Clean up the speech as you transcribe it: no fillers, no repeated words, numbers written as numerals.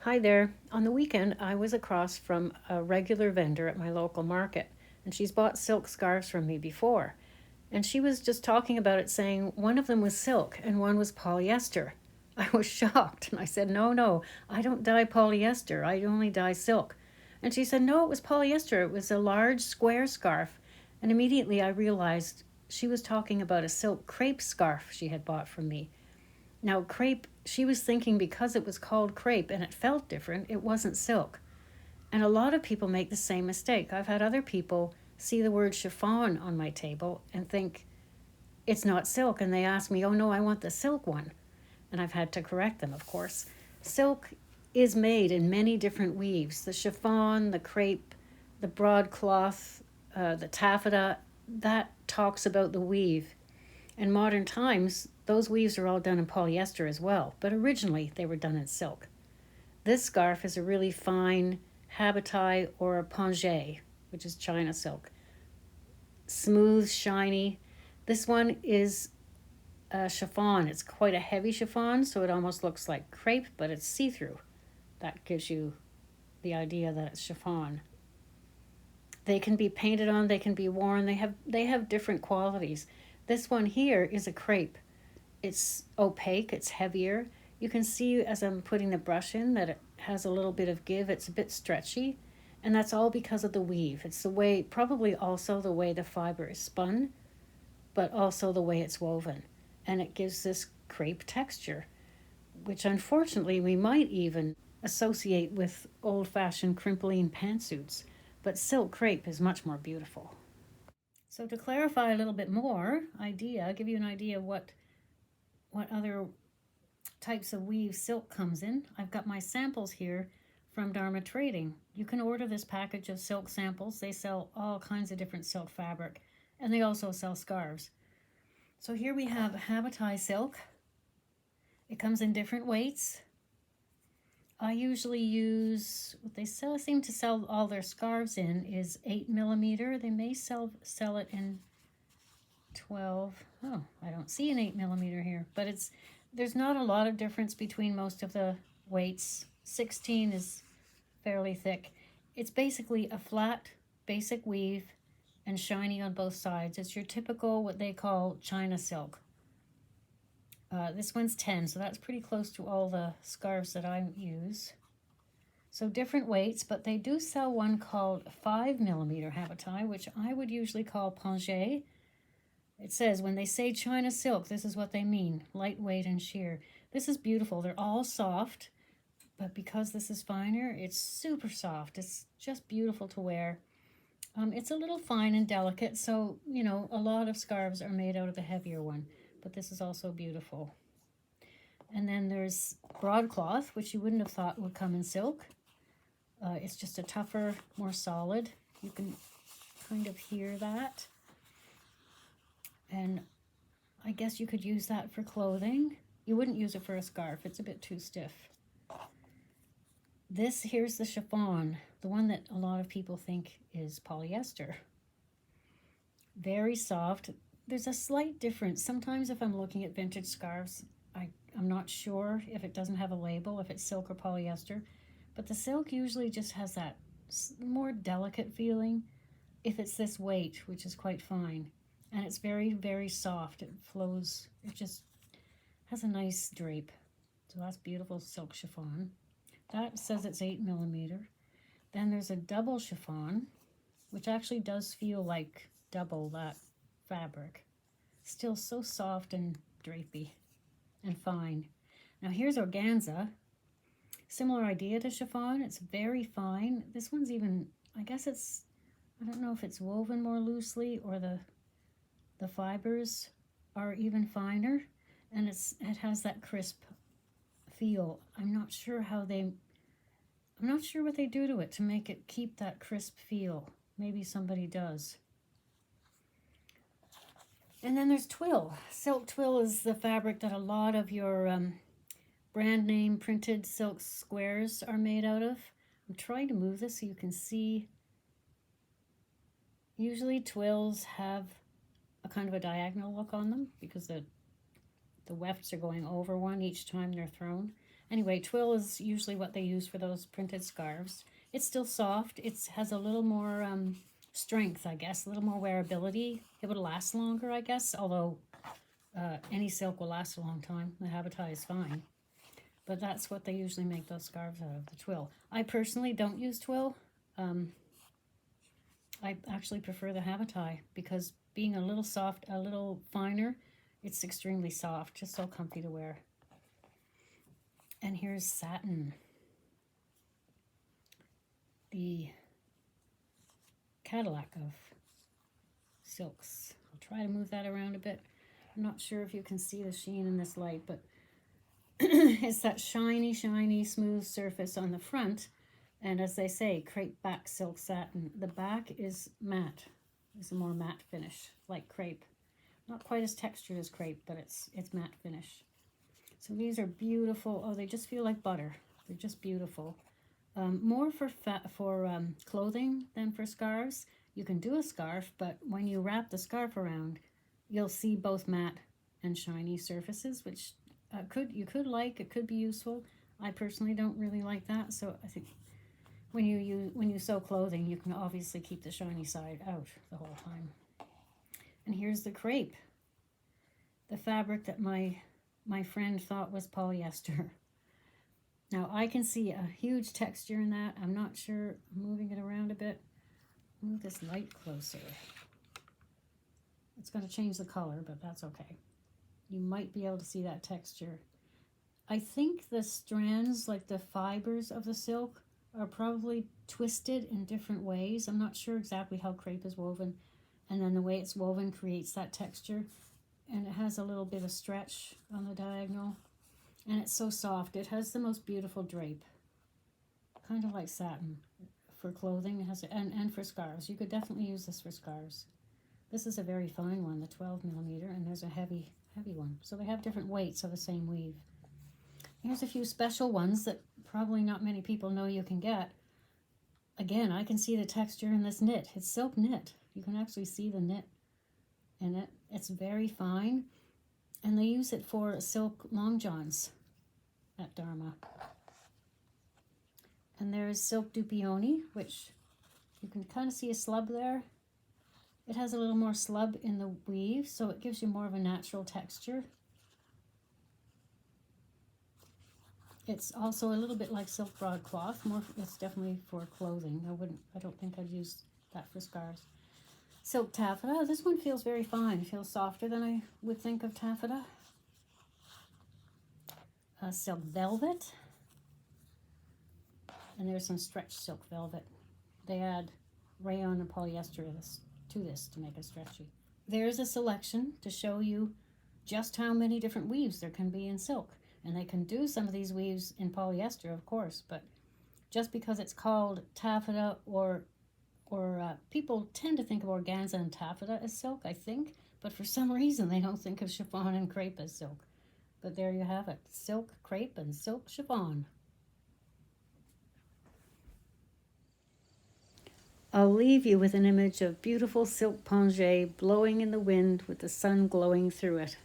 Hi there. On the weekend, I was across from a regular vendor at my local market, and she's bought silk scarves from me before. And she was just talking about it, saying one of them was silk and one was polyester. I was shocked, and I said, No, no, I don't dye polyester, I only dye silk. And she said, No, it was polyester, it was a large square scarf. And immediately I realized she was talking about a silk crepe scarf she had bought from me. Now, crepe, she was thinking because it was called crepe and it felt different, it wasn't silk. And a lot of people make the same mistake. I've had other people see the word chiffon on my table and think it's not silk. And they ask me, oh no, I want the silk one. And I've had to correct them, of course. Silk is made in many different weaves: the chiffon, the crepe, the broadcloth, the taffeta. That talks about the weave. In modern times, those weaves are all done in polyester as well, but originally they were done in silk. This scarf is a really fine habitai or a pongé, which is China silk. Smooth, shiny. This one is a chiffon. It's quite a heavy chiffon, so it almost looks like crepe, but it's see-through. That gives you the idea that it's chiffon. They can be painted on, they can be worn, they have different qualities. This one here is a crepe. It's opaque, it's heavier. You can see as I'm putting the brush in that it has a little bit of give, it's a bit stretchy. And that's all because of the weave. It's the way, probably also the way the fiber is spun, but also the way it's woven. And it gives this crepe texture, which unfortunately we might even associate with old fashioned crimpline pantsuits. But silk crepe is much more beautiful. So to clarify a little bit more give you an idea of what other types of weave silk comes in. I've got my samples here from Dharma Trading. You can order this package of silk samples. They sell all kinds of different silk fabric, and they also sell scarves. So here we have habitai silk. It comes in different weights. I usually use what they seem to sell all their scarves in is 8mm. They may sell it in 12. Oh, I don't see an 8mm here, but there's not a lot of difference between most of the weights. 16 is fairly thick. It's basically a flat basic weave and shiny on both sides. It's your typical what they call China silk. This one's 10, so that's pretty close to all the scarves that I use. So different weights, but they do sell one called 5mm habitai, which I would usually call pongé. It says when they say China silk, this is what they mean: lightweight and sheer. This is beautiful. They're all soft, but because this is finer, it's super soft. It's just beautiful to wear. It's a little fine and delicate, so a lot of scarves are made out of the heavier one, but this is also beautiful. And then there's broadcloth, which you wouldn't have thought would come in silk. It's just a tougher, more solid. You can kind of hear that. And I guess you could use that for clothing. You wouldn't use it for a scarf. It's a bit too stiff. Here's the chiffon, the one that a lot of people think is polyester. Very soft. There's a slight difference. Sometimes if I'm looking at vintage scarves, I'm not sure if it doesn't have a label, if it's silk or polyester. But the silk usually just has that more delicate feeling if it's this weight, which is quite fine. And it's very, very soft. It flows, it just has a nice drape. So that's beautiful silk chiffon. That says it's 8mm. Then there's a double chiffon, which actually does feel like double that fabric. Still so soft and drapey and fine. Now here's organza. Similar idea to chiffon. It's very fine. This one's even, I guess I don't know if it's woven more loosely or the fibers are even finer, and it has that crisp feel. I'm not sure what they do to it to make it keep that crisp feel. Maybe somebody does. And then there's twill. Silk twill is the fabric that a lot of your brand name printed silk squares are made out of. I'm trying to move this so you can see. Usually twills have a kind of a diagonal look on them because the wefts are going over one each time they're thrown. Anyway, twill is usually what they use for those printed scarves. It's still soft. It has a little more strength, I guess, a little more wearability. It would last longer, I guess, although any silk will last a long time. The habitat is fine. But that's what they usually make those scarves out of, the twill. I personally don't use twill. I actually prefer the habitat because being a little soft, a little finer, it's extremely soft, just so comfy to wear. And here's satin. The Cadillac of silks. I'll try to move that around a bit. I'm not sure if you can see the sheen in this light, but it's that shiny, shiny, smooth surface on the front. And as they say, crepe back silk satin. The back is matte. It's a more matte finish, like crepe. Not quite as textured as crepe, but it's matte finish. So these are beautiful. Oh, they just feel like butter. They're just beautiful. More for clothing than for scarves. You can do a scarf, but when you wrap the scarf around, you'll see both matte and shiny surfaces, which you could like. It could be useful. I personally don't really like that, so I think when you sew clothing, you can obviously keep the shiny side out the whole time. And here's the crepe, the fabric that my friend thought was polyester. Now I can see a huge texture in that. I'm not sure. I'm moving it around a bit. Move this light closer. It's going to change the color, but that's okay. You might be able to see that texture. I think the strands, like the fibers of the silk, are probably twisted in different ways. I'm not sure exactly how crepe is woven, and then the way it's woven creates that texture, and it has a little bit of stretch on the diagonal, and it's so soft. It has the most beautiful drape, kind of like satin for clothing. It has and for scarves. You could definitely use this for scarves. This is a very fine one, the 12 millimeter, and there's a heavy one. So they have different weights of the same weave. Here's a few special ones that probably not many people know you can get. Again, I can see the texture in this knit. It's silk knit. You can actually see the knit in it. It's very fine. And they use it for silk long johns at Dharma. And there's silk dupioni, which you can kind of see a slub there. It has a little more slub in the weave, so it gives you more of a natural texture. It's also a little bit like silk broadcloth. It's definitely for clothing. I don't think I'd use that for scarves. Silk taffeta. This one feels very fine. It feels softer than I would think of taffeta. Silk velvet. And there's some stretch silk velvet. They add rayon and polyester to this to make it stretchy. There's a selection to show you just how many different weaves there can be in silk. And they can do some of these weaves in polyester, of course, but just because it's called taffeta or people tend to think of organza and taffeta as silk, I think, but for some reason they don't think of chiffon and crepe as silk. But there you have it, silk, crepe, and silk chiffon. I'll leave you with an image of beautiful silk pongee blowing in the wind with the sun glowing through it.